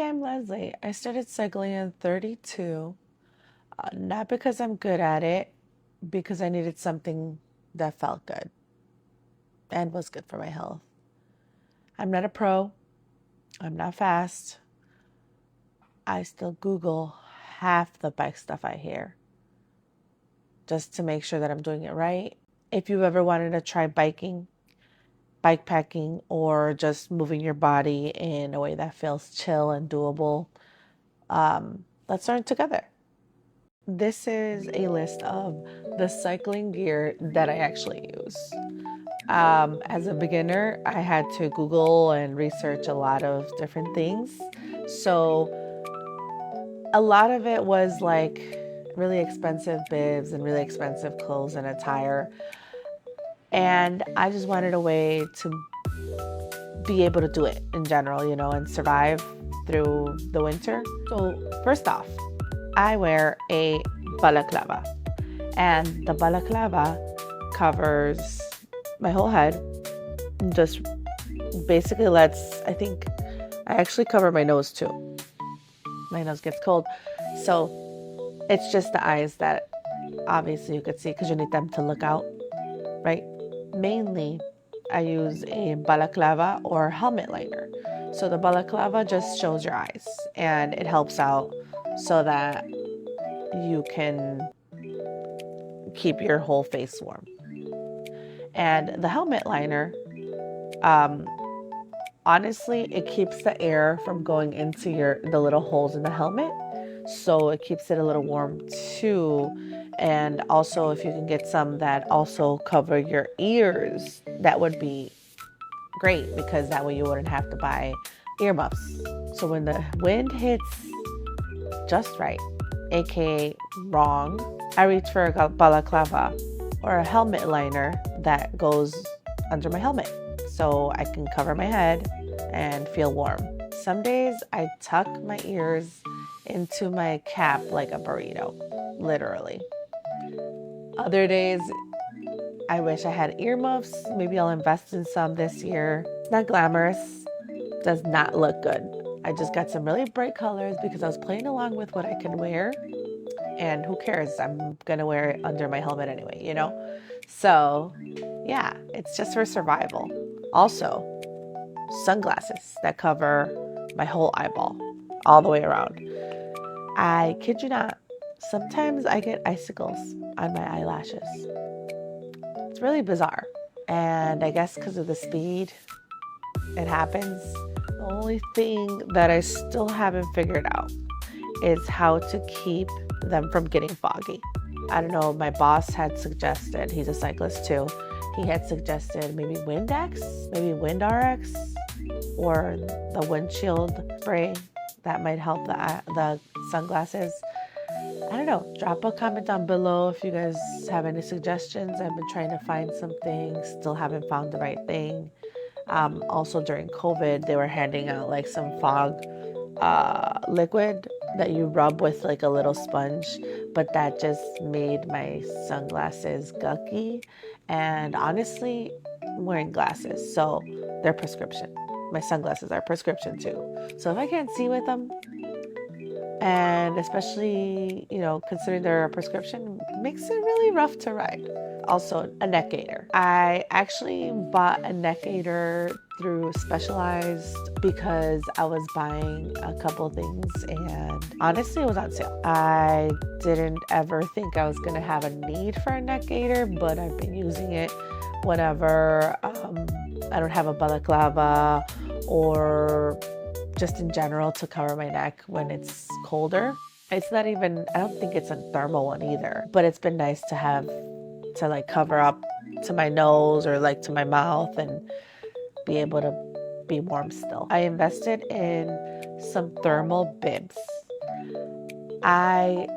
I'm Leslie. I started cycling at 32, not because I'm good at it, because I needed something that felt good and was good for my health. I'm not a pro, I'm not fast. I still Google half the bike stuff I hear just to make sure that I'm doing it right. If you've ever wanted to try biking, bikepacking, or just moving your body in a way that feels chill and doable, let's learn together. This is a list of the cycling gear that I actually use. As a beginner, I had to Google and research a lot of different things. So a lot of it was like really expensive bibs and really expensive clothes and attire. And I just wanted a way to be able to do it in general, and survive through the winter. So first off, I wear a balaclava, and the balaclava covers my whole head. Just basically I think I actually cover my nose too. My nose gets cold. So it's just the eyes that obviously you could see because you need them to look out, right? Mainly, I use a balaclava or helmet liner. So the balaclava just shows your eyes and it helps out so that you can keep your whole face warm. And the helmet liner, honestly, it keeps the air from going into the little holes in the helmet. So it keeps it a little warm too. And also, if you can get some that also cover your ears, that would be great because that way you wouldn't have to buy earmuffs. So when the wind hits just right, aka wrong, I reach for a balaclava or a helmet liner that goes under my helmet so I can cover my head and feel warm. Some days I tuck my ears into my cap like a burrito, literally. Other days, I wish I had earmuffs. Maybe I'll invest in some this year. It's not glamorous, does not look good. I just got some really bright colors because I was playing along with what I can wear. And who cares? I'm going to wear it under my helmet anyway, So, yeah, it's just for survival. Also, sunglasses that cover my whole eyeball all the way around. I kid you not, sometimes I get icicles on my eyelashes. It's really bizarre. And I guess because of the speed it happens, the only thing that I still haven't figured out is how to keep them from getting foggy. I don't know, my boss had suggested, he's a cyclist too, he had suggested maybe Windex, maybe WindRx, or the windshield spray that might help the sunglasses. I don't know, drop a comment down below if you guys have any suggestions. I've been trying to find something, still haven't found the right thing. Also during COVID, they were handing out like some fog liquid that you rub with like a little sponge, but that just made my sunglasses gucky. And honestly, I'm wearing glasses, so they're prescription. My sunglasses are prescription too. So if I can't see with them, and especially, considering they're a prescription, makes it really rough to ride. Also, a neck gaiter. I actually bought a neck gaiter through Specialized because I was buying a couple things and honestly it was on sale. I didn't ever think I was going to have a need for a neck gaiter, but I've been using it whenever I don't have a balaclava or just in general to cover my neck when it's colder. It's not even, I don't think it's a thermal one either, but it's been nice to have to like cover up to my nose or like to my mouth and be able to be warm still. I invested in some thermal bibs. I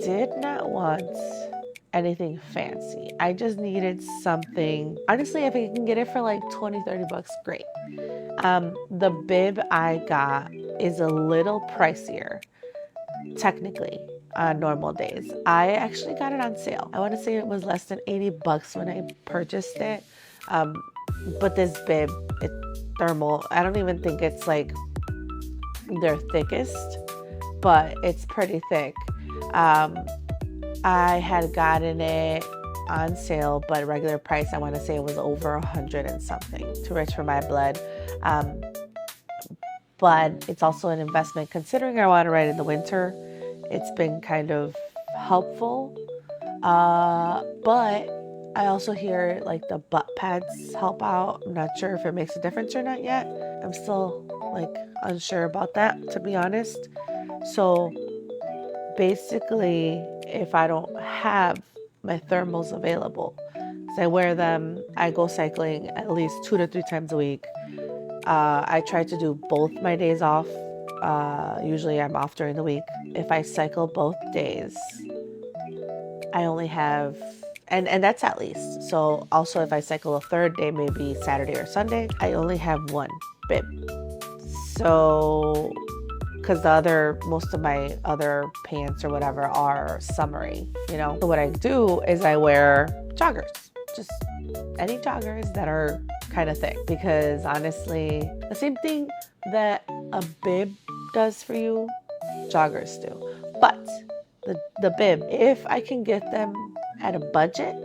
did not want anything fancy. I just needed something. Honestly, if I can get it for like 20-30 bucks, great. The bib I got is a little pricier, technically, on normal days. I actually got it on sale. I want to say it was less than 80 bucks when I purchased it. But this bib, it's thermal. I don't even think it's like their thickest, but it's pretty thick. I had gotten it on sale, but regular price, I want to say it was over 100 and something. Too rich for my blood. But it's also an investment considering I want to ride in the winter. It's been kind of helpful. But I also hear like the butt pads help out. I'm not sure if it makes a difference or not yet. I'm still like unsure about that, to be honest. So basically, if I don't have my thermals available, so I wear them, I go cycling at least 2 to 3 times a week. I try to do both my days off. Usually I'm off during the week. If I cycle both days, I only have, and that's at least. So also if I cycle a third day, maybe Saturday or Sunday, I only have one bib. So, because most of my other pants or whatever are summery, you know? So what I do is I wear joggers, just any joggers that are kind of thick, because honestly, the same thing that a bib does for you, joggers do. But the bib, if I can get them at a budget,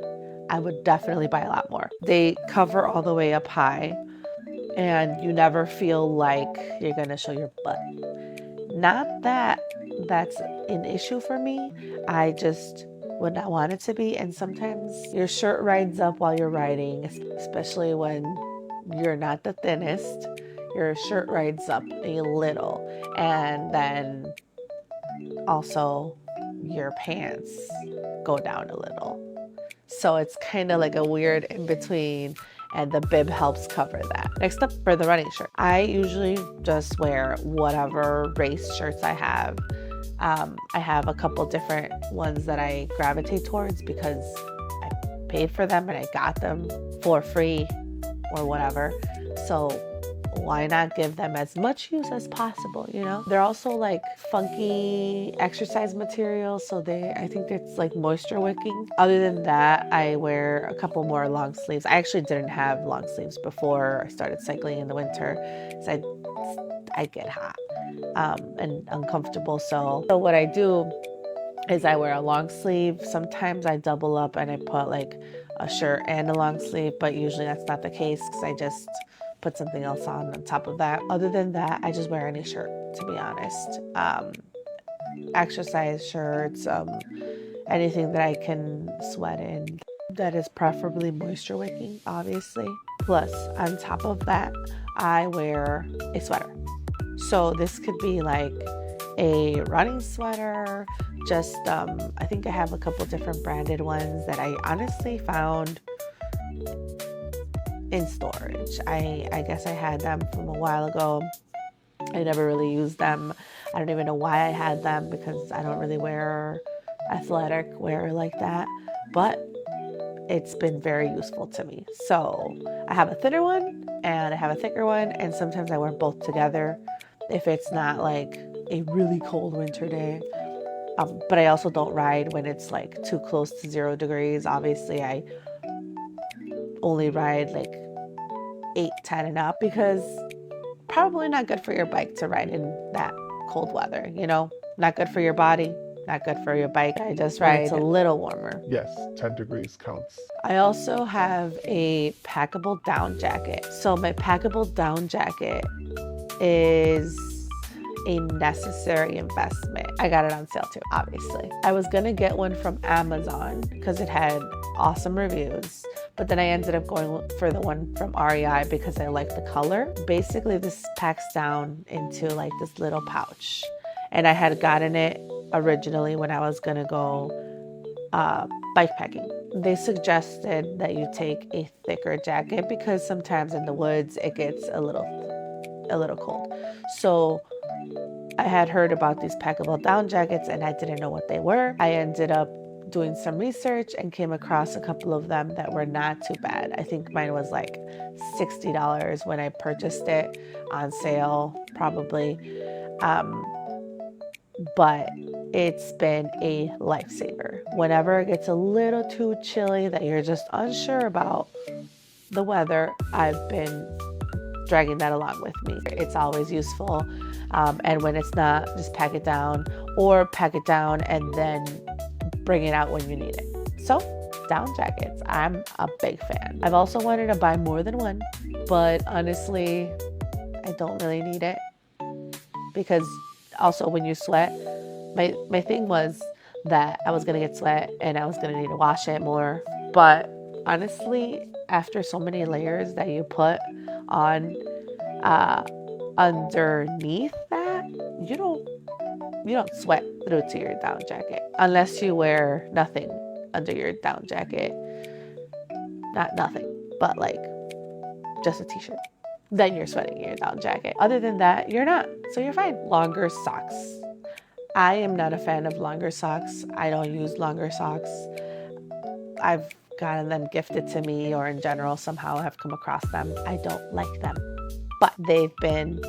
I would definitely buy a lot more. They cover all the way up high, and you never feel like you're gonna show your butt. Not that that's an issue for me. I just would not want it to be. And sometimes your shirt rides up while you're riding, especially when you're not the thinnest. Your shirt rides up a little. And then also your pants go down a little. So it's kind of like a weird in between, and the bib helps cover that. Next up, for the running shirt, I usually just wear whatever race shirts I have. I have a couple different ones that I gravitate towards because I paid for them and I got them for free or whatever. So why not give them as much use as possible, you know? They're also like funky exercise material, so I think it's like moisture wicking. Other than that, I wear a couple more long sleeves. I actually didn't have long sleeves before I started cycling in the winter, so I get hot and uncomfortable. So what I do is I wear a long sleeve. Sometimes I double up and I put like a shirt and a long sleeve, but usually that's not the case because I just put something else on top of that. Other than that, I just wear any shirt, to be honest. Exercise shirts, anything that I can sweat in that is preferably moisture wicking, obviously. Plus, on top of that, I wear a sweater. So this could be like a running sweater, just I think I have a couple different branded ones that I honestly found in storage. I guess I had them from a while ago. I never really used them. I don't even know why I had them because I don't really wear athletic wear like that, but it's been very useful to me. So I have a thinner one and I have a thicker one, and sometimes I wear both together if it's not like a really cold winter day. But I also don't ride when it's like too close to 0 degrees. Obviously, I only ride like 8, 10 and up, because probably not good for your bike to ride in that cold weather, you know? Not good for your body, not good for your bike. I just ride it's a little warmer. Yes, 10 degrees counts. I also have a packable down jacket. So my packable down jacket is a necessary investment. I got it on sale too, obviously. I was gonna get one from Amazon because it had awesome reviews, but then I ended up going for the one from REI because I like the color. Basically, this packs down into like this little pouch, and I had gotten it originally when I was gonna go bike packing. They suggested that you take a thicker jacket because sometimes in the woods it gets a little cold. So I had heard about these packable down jackets and I didn't know what they were. I ended up doing some research and came across a couple of them that were not too bad. I think mine was like $60 when I purchased it, on sale probably. But it's been a lifesaver. Whenever it gets a little too chilly that you're just unsure about the weather, I've been dragging that along with me. It's always useful. And when it's not, just pack it down, or pack it down and then bring it out when you need it. So down jackets, I'm a big fan. I've also wanted to buy more than one, but honestly, I don't really need it, because also when you sweat, my thing was that I was gonna get sweat and I was gonna need to wash it more. But honestly, after so many layers that you put on underneath that, you don't sweat through to your down jacket unless you wear nothing under your down jacket. Not nothing, but like just a t-shirt. Then you're sweating in your down jacket. Other than that, you're not. So you're fine. Longer socks. I am not a fan of longer socks. I don't use longer socks. I've gotten them gifted to me, or in general somehow have come across them. I don't like them, but they've been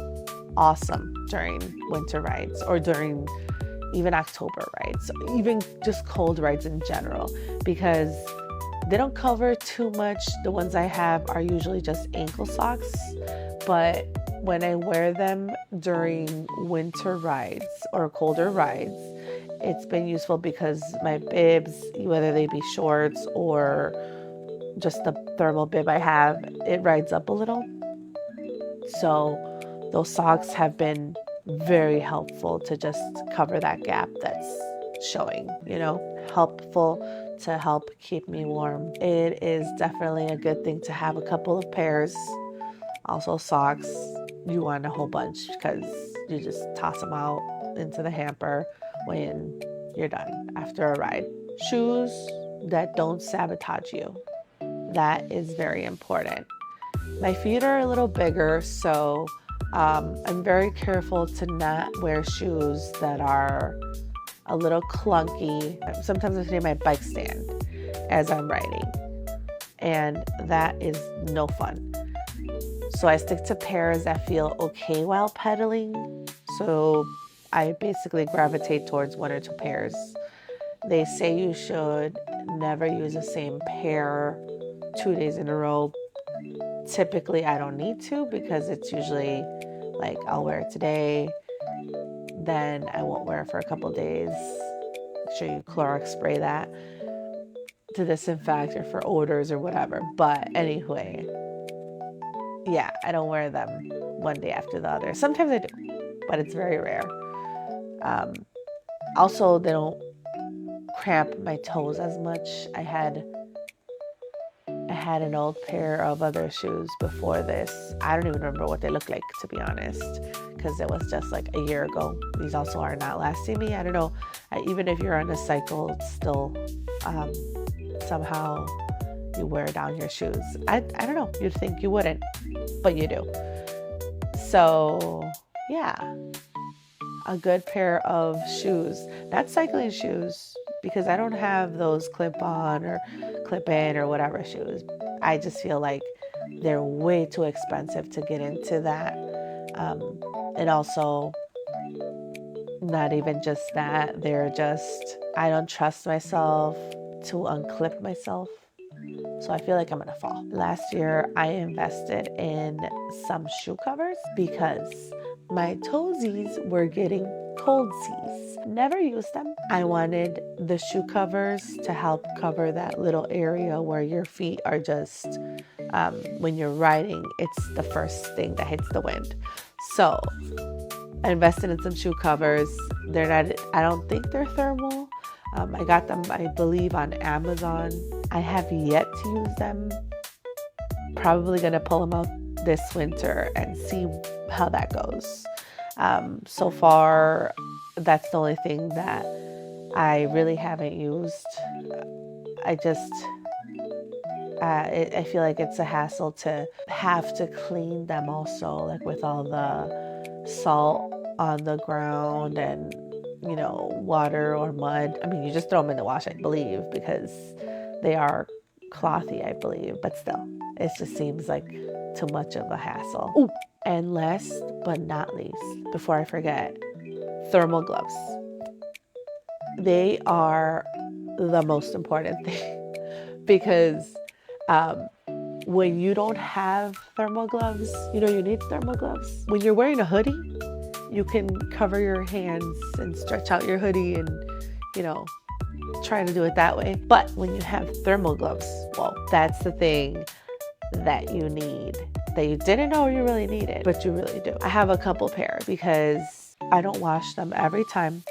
awesome during winter rides, or during even October rides, even just cold rides in general, because they don't cover too much. The ones I have are usually just ankle socks, but when I wear them during winter rides or colder rides, it's been useful because my bibs, whether they be shorts or just the thermal bib I have, it rides up a little. So those socks have been very helpful to just cover that gap that's showing, helpful to help keep me warm. It is definitely a good thing to have a couple of pairs. Also socks, you want a whole bunch, because you just toss them out into the hamper when you're done after a ride. Shoes that don't sabotage you. That is very important. My feet are a little bigger, so I'm very careful to not wear shoes that are a little clunky. Sometimes I take my bike stand as I'm riding, and that is no fun. So I stick to pairs that feel okay while pedaling. So I basically gravitate towards one or two pairs. They say you should never use the same pair 2 days in a row. Typically, I don't need to, because it's usually like I'll wear it today, then I won't wear it for a couple days. Make sure you Clorox spray that to disinfect, or for odors or whatever. But anyway, yeah, I don't wear them one day after the other. Sometimes I do, but it's very rare. Also, they don't cramp my toes as much. I had an old pair of other shoes before this. I don't even remember what they look like, to be honest, because it was just like a year ago. These also are not lasting me. I don't know. Even if you're on a cycle, it's still somehow you wear down your shoes. I don't know. You'd think you wouldn't, but you do. So yeah, a good pair of shoes, not cycling shoes, because I don't have those clip-on or clip-in or whatever shoes. I just feel like they're way too expensive to get into that. And also, not even just that, I don't trust myself to unclip myself. So I feel like I'm gonna fall. Last year, I invested in some shoe covers because my toesies were getting coldsies. Never used them. I wanted the shoe covers to help cover that little area where your feet are just, when you're riding, it's the first thing that hits the wind. So I invested in some shoe covers. They're not, I don't think they're thermal. I got them, I believe, on Amazon. I have yet to use them. Probably gonna pull them out this winter and see how that goes. So far, that's the only thing that I really haven't used. I feel like it's a hassle to have to clean them also, like with all the salt on the ground and water or mud. I mean, you just throw them in the wash, I believe, because they are clothy, I believe, but still, it just seems like too much of a hassle. Ooh, and last but not least, before I forget, thermal gloves. They are the most important thing because when you don't have thermal gloves, you know, you need thermal gloves. When you're wearing a hoodie, you can cover your hands and stretch out your hoodie and, you know, try to do it that way. But when you have thermal gloves, well, that's the thing that you need, that you didn't know you really needed, but you really do. I have a couple pair because I don't wash them every time,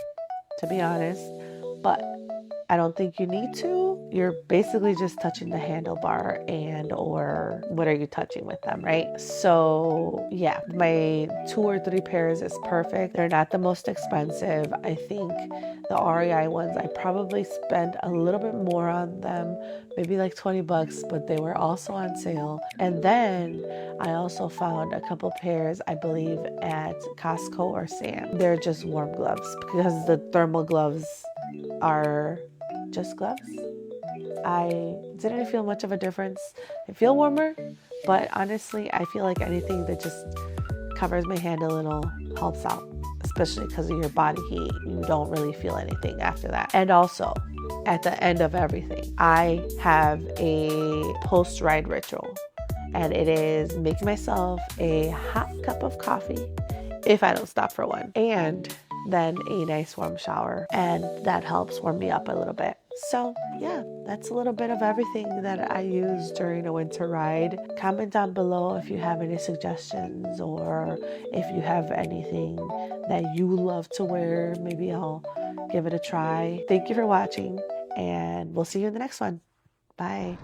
to be honest, but I don't think you need to. You're basically just touching the handlebar and or what are you touching with them, right? So yeah, my 2 or 3 pairs is perfect. They're not the most expensive. I think the REI ones, I probably spent a little bit more on them, maybe like 20 bucks, but they were also on sale. And then I also found a couple pairs, I believe at Costco or Sam. They're just warm gloves because the thermal gloves are just gloves. I didn't feel much of a difference. I feel warmer, but honestly, I feel like anything that just covers my hand a little helps out, especially because of your body heat. You don't really feel anything after that. And also, at the end of everything, I have a post-ride ritual, and it is making myself a hot cup of coffee if I don't stop for one, and then a nice warm shower, and that helps warm me up a little bit. So yeah, that's a little bit of everything that I use during a winter ride. Comment down below if you have any suggestions or if you have anything that you love to wear. Maybe I'll give it a try. Thank you for watching, and we'll see you in the next one. Bye.